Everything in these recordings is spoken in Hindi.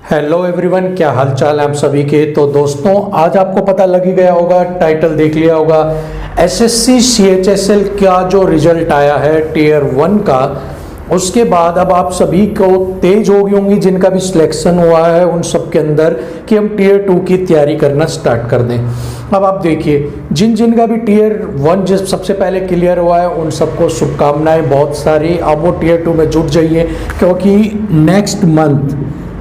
हेलो एवरीवन, क्या हाल चाल है आप सभी के। तो दोस्तों, आज आपको पता लग ही गया होगा, टाइटल देख लिया होगा, एसएससी सीएचएसएल का जो रिजल्ट आया है टीयर 1 का। उसके बाद अब आप सभी को तेज हो गई होंगी जिनका भी सिलेक्शन हुआ है उन सब के अंदर कि हम टीयर 2 की तैयारी करना स्टार्ट कर दें। अब आप देखिए, जिनका भी टीयर 1 जिस सबसे पहले क्लियर हुआ है उन सबको शुभकामनाएं बहुत सारी। अब वो टीयर 2 में जुट जाइए, क्योंकि नेक्स्ट मंथ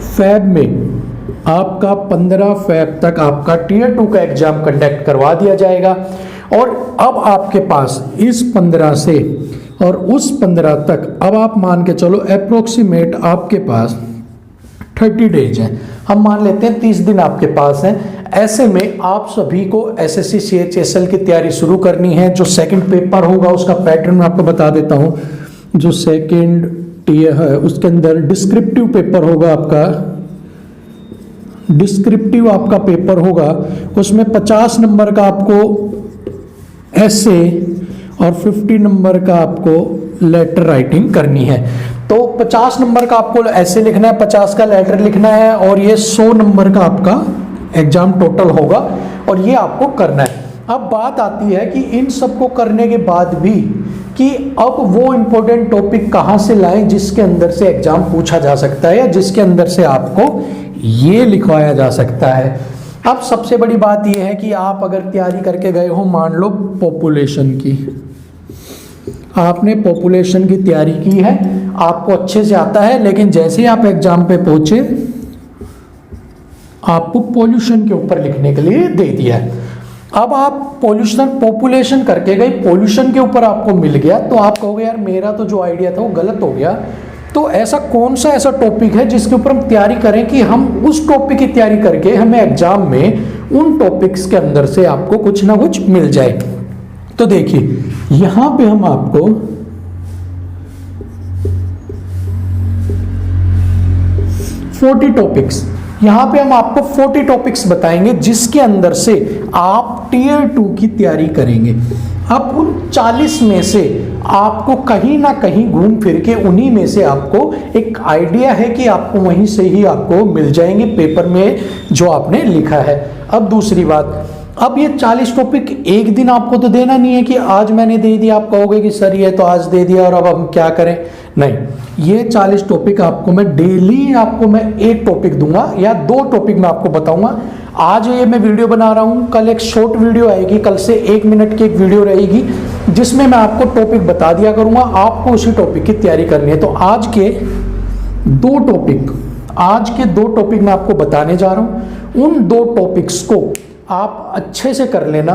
फैब में आपका 15 फैब तक आपका टीयर 2 का एग्जाम कंडक्ट करवा दिया जाएगा। और अब आपके पास इस 15 से और उस 15 तक अब आप मान के चलो अप्रोक्सीमेट आपके पास 30 डेज हैं। हम मान लेते हैं 30 दिन आपके पास हैं। ऐसे में आप सभी को एसएससी सीएचएसएल की तैयारी शुरू करनी है। जो सेकंड पेपर होगा उसका पैटर्न मैं आपको बता देता हूं। जो सेकंड टीयर है उसके अंदर डिस्क्रिप्टिव पेपर होगा आपका। डिस्क्रिप्टिव आपका पेपर होगा, उसमें 50 नंबर का आपको एसे और 50 नंबर का आपको लेटर राइटिंग करनी है। तो 50 नंबर का आपको ऐसे लिखना है, 50 का लेटर लिखना है, और ये 100 नंबर का आपका एग्जाम टोटल होगा और ये आपको करना है। अब बात आती है कि इन सबको करने के बाद भी कि अब वो इंपॉर्टेंट टॉपिक कहाँ से लाएं जिसके अंदर से एग्जाम पूछा जा सकता है या जिसके अंदर से आपको ये लिखवाया जा सकता है। अब सबसे बड़ी बात यह है कि आप अगर तैयारी करके गए हो, मान लो पॉपुलेशन की, आपने पॉपुलेशन की तैयारी की है, आपको अच्छे से आता है, लेकिन जैसे ही आप एग्जाम पे पहुंचे आपको पॉल्यूशन के ऊपर लिखने के लिए दे दिया है। अब आप पॉपुलेशन करके गए, पॉल्यूशन के ऊपर आपको मिल गया, तो आप कहोगे यार मेरा तो जो आइडिया था वो गलत हो गया। तो ऐसा कौन सा ऐसा टॉपिक है जिसके ऊपर हम तैयारी करें कि हम उस टॉपिक की तैयारी करके हमें एग्जाम में उन टॉपिक्स के अंदर से आपको कुछ ना कुछ मिल जाए। तो देखिए, यहां पे हम आपको यहां पे हम आपको 40 टॉपिक्स बताएंगे जिसके अंदर से आप टीयर 2 की तैयारी करेंगे। अब उन 40 में से आपको कहीं ना कहीं घूम फिर के उन्हीं में से आपको एक आइडिया है कि आपको वहीं से ही आपको मिल जाएंगे पेपर में जो आपने लिखा है। अब दूसरी बात, अब ये 40 टॉपिक एक दिन आपको तो देना नहीं है कि आज मैंने दे दिया, आप कहोगे कि सर ये तो आज दे दिया और अब हम क्या करें। नहीं, ये 40 टॉपिक आपको मैं डेली आपको मैं एक टॉपिक दूंगा या 2 टॉपिक मैं आपको बताऊंगा। आज ये मैं वीडियो बना रहा हूं, कल एक शॉर्ट वीडियो आएगी, कल से 1 मिनट की एक वीडियो रहेगी जिसमें मैं आपको टॉपिक बता दिया करूंगा, आपको उसी टॉपिक की तैयारी करनी है। तो आज के 2 टॉपिक मैं आपको बताने जा रहा हूं। उन 2 टॉपिक्स को आप अच्छे से कर लेना।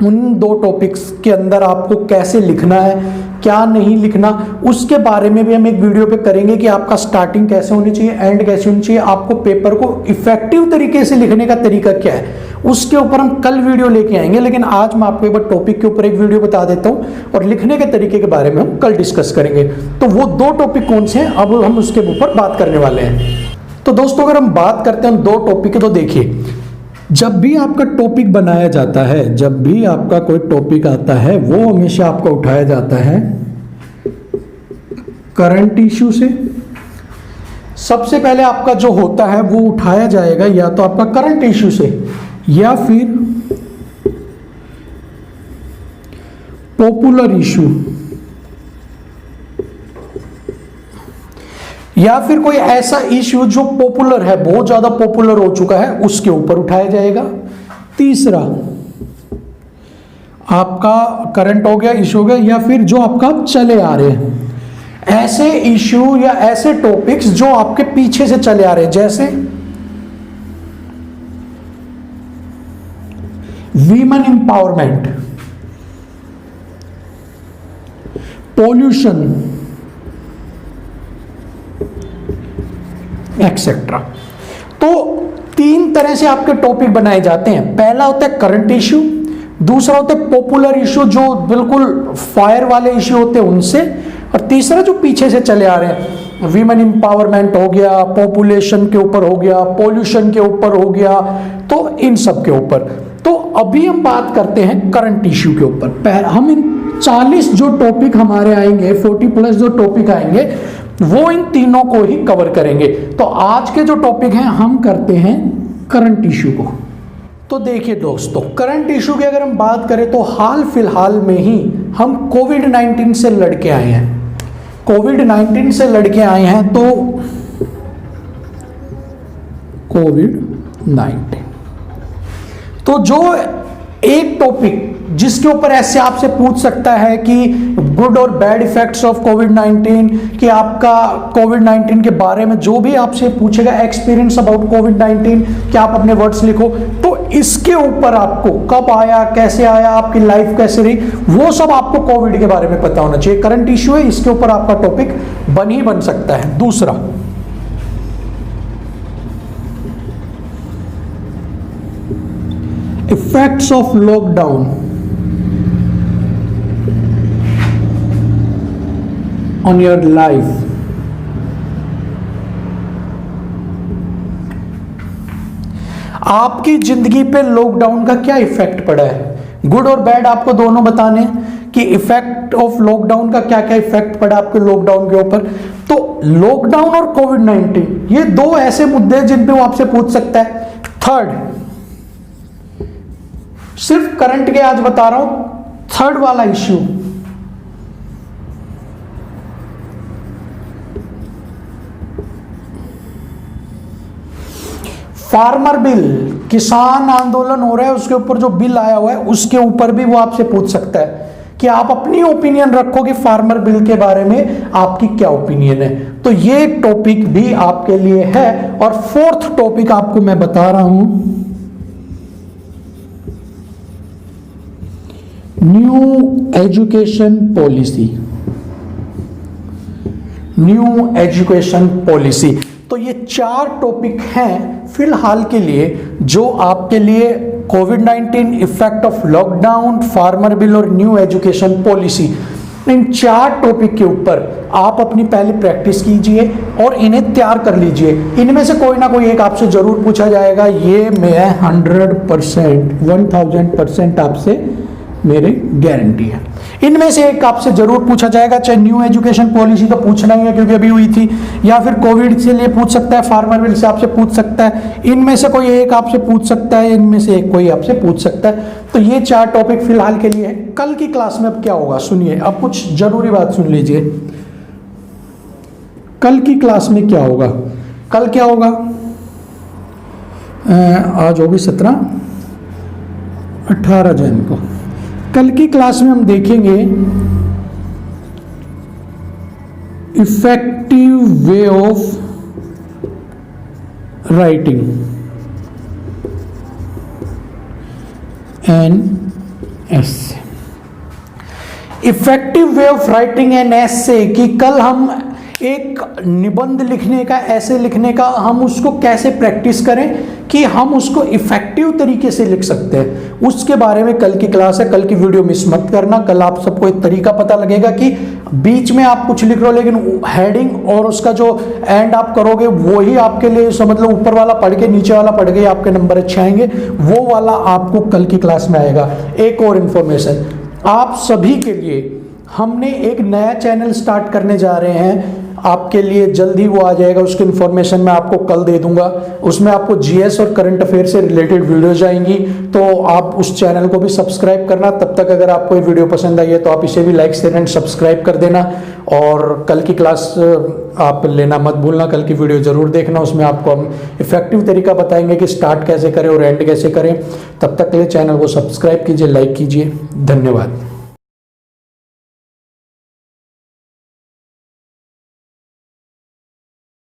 उन 2 टॉपिक्स के अंदर आपको कैसे लिखना है, क्या नहीं लिखना, उसके बारे में भी हम एक वीडियो पे करेंगे कि आपका स्टार्टिंग कैसे होनी चाहिए, एंड कैसे होनी चाहिए, आपको पेपर को इफेक्टिव तरीके से लिखने का तरीका क्या है, उसके ऊपर हम कल वीडियो लेके आएंगे। लेकिन आज मैं आपको एक बार टॉपिक के ऊपर एक वीडियो बता देता हूं और लिखने के तरीके के बारे में हम कल डिस्कस करेंगे। तो वो 2 टॉपिक कौन से हैं, अब हम उसके ऊपर बात करने वाले हैं। तो दोस्तों, अगर हम बात करते हैं 2 टॉपिक की, तो देखिए, जब भी आपका टॉपिक बनाया जाता है, जब भी आपका कोई टॉपिक आता है, वो हमेशा आपका उठाया जाता है करंट इश्यू से। सबसे पहले आपका जो होता है वो उठाया जाएगा या तो आपका करंट इश्यू से या फिर पॉपुलर इश्यू, या फिर कोई ऐसा इश्यू जो पॉपुलर है, बहुत ज्यादा पॉपुलर हो चुका है, उसके ऊपर उठाया जाएगा। तीसरा आपका करंट हो गया, इश्यू हो गया, या फिर जो आपका चले आ रहे हैं ऐसे इश्यू या ऐसे टॉपिक्स जो आपके पीछे से चले आ रहे हैं, जैसे वीमेन एम्पावरमेंट, पॉल्यूशन, एक्सेट्रा। तो 3 तरह से आपके टॉपिक बनाए जाते हैं। पहला होता है करंट इश्यू, दूसरा होता है पॉपुलर इश्यू जो बिल्कुल फायर वाले इश्यू होते हैं उनसे, और तीसरा जो पीछे से चले आ रहे हैं, वीमेन एम्पावरमेंट हो गया, पॉपुलेशन के ऊपर हो गया, पॉल्यूशन के ऊपर हो गया, तो इन सब के ऊपर। तो अभी हम बात करते हैं करंट इश्यू के ऊपर। हम इन 40 जो टॉपिक हमारे आएंगे, 40 प्लस जो टॉपिक आएंगे, वो इन तीनों को ही कवर करेंगे। तो आज के जो टॉपिक हैं हम करते हैं करंट इशू को। तो देखिए दोस्तों, करंट इशू की अगर हम बात करें तो हाल फिलहाल में ही हम कोविड-19 से लड़के आए हैं। कोविड-19 से लड़के आए हैं तो कोविड-19 तो जो एक टॉपिक जिसके ऊपर ऐसे आपसे पूछ सकता है कि गुड और बैड इफेक्ट्स ऑफ कोविड-19, कि आपका कोविड-19 के बारे में जो भी आपसे पूछेगा एक्सपीरियंस अबाउट कोविड-19, कि आप अपने वर्ड्स लिखो, तो इसके ऊपर आपको कब आया, कैसे आया, आपकी लाइफ कैसे रही, वो सब आपको कोविड के बारे में पता होना चाहिए। करंट इशू है, इसके ऊपर आपका टॉपिक बन सकता है। दूसरा, effects of lockdown on your life. आपकी जिंदगी पे लॉकडाउन का क्या इफेक्ट पड़ा है, गुड और बैड आपको दोनों बताने कि इफेक्ट ऑफ लॉकडाउन का क्या क्या इफेक्ट पड़ा आपके लॉकडाउन के ऊपर। तो लॉकडाउन और कोविड-19 ये दो ऐसे मुद्दे हैं जिन पे वो आपसे पूछ सकता है। थर्ड, सिर्फ करंट के आज बता रहा हूं, थर्ड वाला इश्यू, फार्मर बिल, किसान आंदोलन हो रहा है, उसके ऊपर जो बिल आया हुआ है उसके ऊपर भी वो आपसे पूछ सकता है कि आप अपनी ओपिनियन रखो कि फार्मर बिल के बारे में आपकी क्या ओपिनियन है। तो ये टॉपिक भी आपके लिए है। और फोर्थ टॉपिक आपको मैं बता रहा हूं, new education policy. New education policy. तो ये चार टॉपिक हैं फिलहाल के लिए जो आपके लिए कोविड-19, effect of lockdown, farmer bill और न्यू एजुकेशन पॉलिसी, इन चार टॉपिक के ऊपर आप अपनी पहले प्रैक्टिस कीजिए और इन्हें तैयार कर लीजिए। इनमें से कोई ना कोई एक आपसे जरूर पूछा जाएगा, ये मैं 100%, 1000% आपसे मेरी गारंटी है। इनमें से एक आपसे जरूर पूछा जाएगा, चाहे न्यू एजुकेशन पॉलिसी तो पूछना ही है क्योंकि अभी हुई थी, या फिर कोविड से लिए पूछ सकता है, फार्मर बिल से आपसे पूछ सकता है, इनमें से कोई एक आपसे पूछ सकता है, इनमें से एक कोई आपसे पूछ सकता है। तो ये चार टॉपिक फिलहाल के लिए है। कल की क्लास में अब क्या होगा सुनिए, अब कुछ जरूरी बात सुन लीजिए। कल की क्लास में क्या होगा, कल क्या होगा, आज होगी 17, 18 जून को। कल की क्लास में हम देखेंगे effective way of writing an essay. Effective way of writing an essay कि कल हम एक निबंध लिखने का, ऐसे लिखने का, हम उसको कैसे प्रैक्टिस करें कि हम उसको इफेक्टिव तरीके से लिख सकते हैं, उसके बारे में कल की क्लास है। कल की वीडियो मिस मत करना। कल आप सबको एक तरीका पता लगेगा कि बीच में आप कुछ लिख रहे हो लेकिन हेडिंग और उसका जो एंड आप करोगे वो ही आपके लिए समझ लो ऊपर वाला पढ़ के नीचे वाला पढ़ के आपके नंबर अच्छे आएंगे, वो वाला आपको कल की क्लास में आएगा। एक और इन्फॉर्मेशन आप सभी के लिए, हमने एक नया चैनल स्टार्ट करने जा रहे हैं, आपके लिए जल्द ही वो आ जाएगा, उसकी इन्फॉर्मेशन मैं आपको कल दे दूंगा। उसमें आपको जीएस और करंट अफेयर से रिलेटेड वीडियोज आएंगी, तो आप उस चैनल को भी सब्सक्राइब करना। तब तक अगर आपको ये वीडियो पसंद आई है तो आप इसे भी लाइक शेयर एंड सब्सक्राइब कर देना। और कल की क्लास आप लेना मत भूलना, कल की वीडियो जरूर देखना, उसमें आपको हम इफेक्टिव तरीका बताएंगे कि स्टार्ट कैसे करें और एंड कैसे करें। तब तक के लिए चैनल को सब्सक्राइब कीजिए, लाइक कीजिए। धन्यवाद।